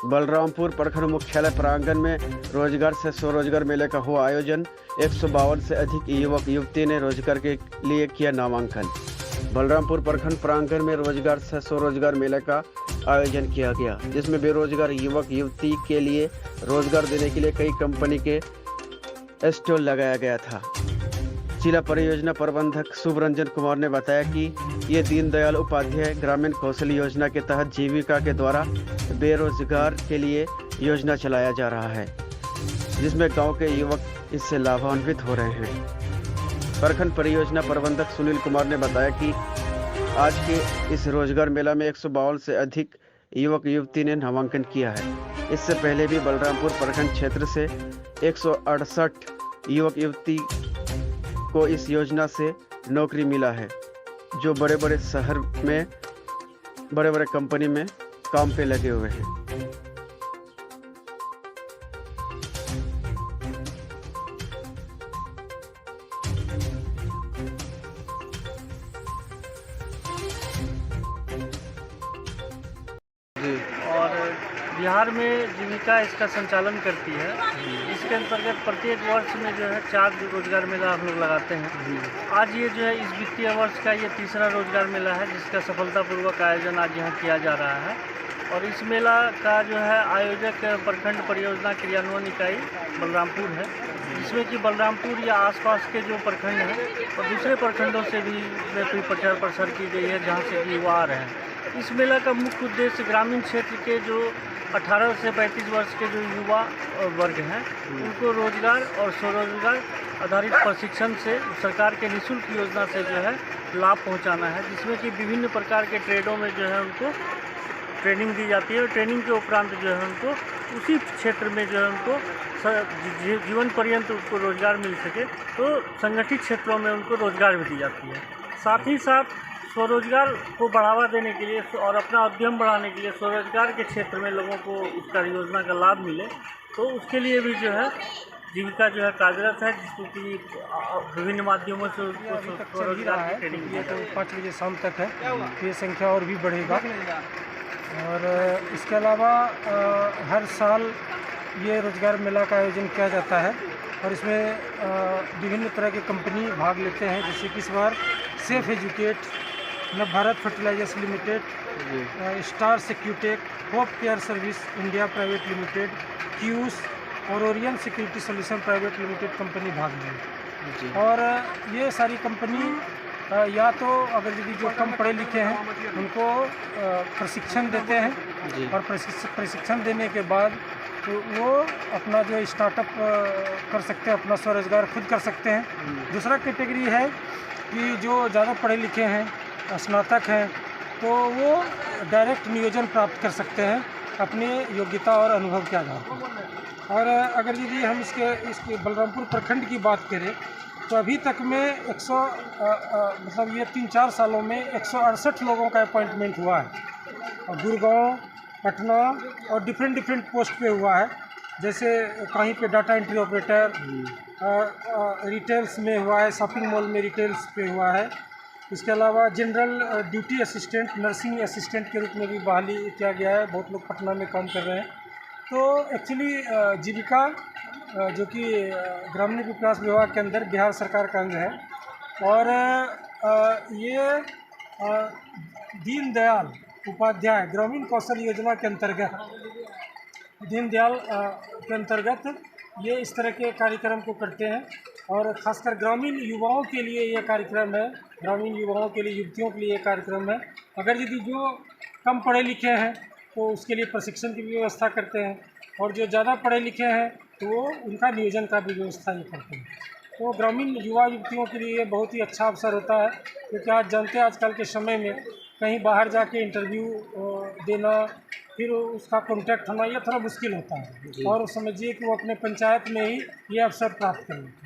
बलरामपुर प्रखंड मुख्यालय प्रांगण में रोजगार से स्वरोजगार मेले का हुआ आयोजन। 152 से अधिक युवक युवती ने रोजगार के लिए किया नामांकन। बलरामपुर प्रखंड प्रांगण में रोजगार से स्वरोजगार मेले का आयोजन किया गया, जिसमें बेरोजगार युवक युवती के लिए रोजगार देने के लिए कई कंपनी के स्टॉल लगाया गया था। जिला परियोजना प्रबंधक शुभ रंजन कुमार ने बताया कि ये दीनदयाल उपाध्याय ग्रामीण कौशल योजना के तहत जीविका के द्वारा बेरोजगार के लिए योजना चलाया जा रहा है, जिसमें गांव के युवक इससे लाभान्वित हो रहे हैं। प्रखंड परियोजना प्रबंधक सुनील कुमार ने बताया कि आज के इस रोजगार मेला में 152 से अधिक युवक युवती ने नामांकन किया है। इससे पहले भी बलरामपुर प्रखंड क्षेत्र से 168 युवक युवती को इस योजना से नौकरी मिला है, जो बड़े बड़े शहर में बड़े बड़े कंपनी में काम पे लगे हुए हैं। और बिहार में जीविका इसका संचालन करती है। इसके अंतर्गत प्रत्येक वर्ष में जो है 4 रोजगार मेला हम लोग लगाते हैं। आज ये जो है इस वित्तीय वर्ष का ये तीसरा रोजगार मेला है, जिसका सफलतापूर्वक आयोजन आज यहाँ किया जा रहा है। और इस मेला का जो है आयोजक प्रखंड परियोजना क्रियान्वयन इकाई बलरामपुर है, जिसमें कि बलरामपुर या आसपास के जो प्रखंड हैं और दूसरे प्रखंडों से भी कोई प्रचार प्रसार की गई है, जहाँ से कि युवा आ रहे हैं। इस मेला का मुख्य उद्देश्य ग्रामीण क्षेत्र के जो 18 से 35 वर्ष के जो युवा वर्ग हैं, उनको रोजगार और स्वरोजगार आधारित प्रशिक्षण से सरकार के निःशुल्क योजना से जो है लाभ पहुंचाना है, जिसमें कि विभिन्न प्रकार के ट्रेडों में जो है उनको ट्रेनिंग दी जाती है। और ट्रेनिंग के उपरांत जो है उनको उसी क्षेत्र में जो है उनको जीवन पर्यंत उनको रोजगार मिल सके, तो संगठित क्षेत्रों में उनको रोजगार भी दी जाती है। साथ ही साथ स्वरोजगार को बढ़ावा देने के लिए और अपना उद्यम बढ़ाने के लिए स्वरोजगार के क्षेत्र में लोगों को उसका योजना का लाभ मिले, तो उसके लिए भी जो है जीविका जो है कार्यरत है, जिसको कि विभिन्न माध्यमों से स्वरोजगार की ट्रेनिंग ये तो 5 बजे शाम तक है, ये संख्या और भी बढ़ेगा। और इसके अलावा हर साल ये रोजगार मेला का आयोजन किया जाता है और इसमें विभिन्न तरह के कंपनी भाग लेते हैं, जैसे कि इस बार safe educate, Nav Bharat fertilisers limited, star secutech, hope care service India private limited, Quess और Orion security solution private limited company भाग ली। और ये सारी कंपनी या तो अगर यदि जो कम पढ़े लिखे हैं उनको प्रशिक्षण देते हैं, और प्रशिक्षण देने के बाद तो वो अपना जो स्टार्टअप कर सकते हैं, अपना स्वरोजगार खुद कर सकते हैं। दूसरा कैटेगरी है कि जो ज़्यादा पढ़े लिखे हैं, स्नातक हैं, तो वो डायरेक्ट नियोजन प्राप्त कर सकते हैं अपनी योग्यता और अनुभव के आधार पर। और अगर यदि हम इसके बलरामपुर प्रखंड की बात करें तो अभी तक में मतलब ये 3-4 सालों में 168 लोगों का अपॉइंटमेंट हुआ है, और गुड़गांव, पटना और डिफरेंट पोस्ट पे हुआ है। जैसे कहीं पे डाटा एंट्री ऑपरेटर, रिटेल्स में हुआ है, शॉपिंग मॉल में रिटेल्स पे हुआ है। इसके अलावा general duty assistant, nursing assistant के रूप में भी बहाली किया गया है। बहुत लोग पटना में काम कर रहे हैं। तो एक्चुअली जीविका जो कि ग्रामीण विकास विभाग के अंदर बिहार सरकार का अंग है, और ये दीनदयाल उपाध्याय ग्रामीण कौशल योजना के अंतर्गत दीनदयाल के अंतर्गत ये इस तरह के कार्यक्रम को करते हैं। और ख़ासकर ग्रामीण युवाओं के लिए ये कार्यक्रम है, ग्रामीण युवाओं के लिए, युवतियों के लिए ये कार्यक्रम है। अगर यदि जो कम पढ़े लिखे हैं तो उसके लिए प्रशिक्षण की भी व्यवस्था करते हैं, और जो ज़्यादा पढ़े लिखे हैं तो वो उनका नियोजन का भी व्यवस्था ये करते हैं। तो ग्रामीण युवा युवतियों के लिए बहुत ही अच्छा अवसर होता है, क्योंकि आज जानते हैं आजकल के समय में कहीं बाहर जाके इंटरव्यू देना, फिर उसका कॉन्टैक्ट होना, ये थोड़ा मुश्किल होता है। और समझिए कि वो अपने पंचायत में ही ये अवसर प्राप्त कर लेते हैं।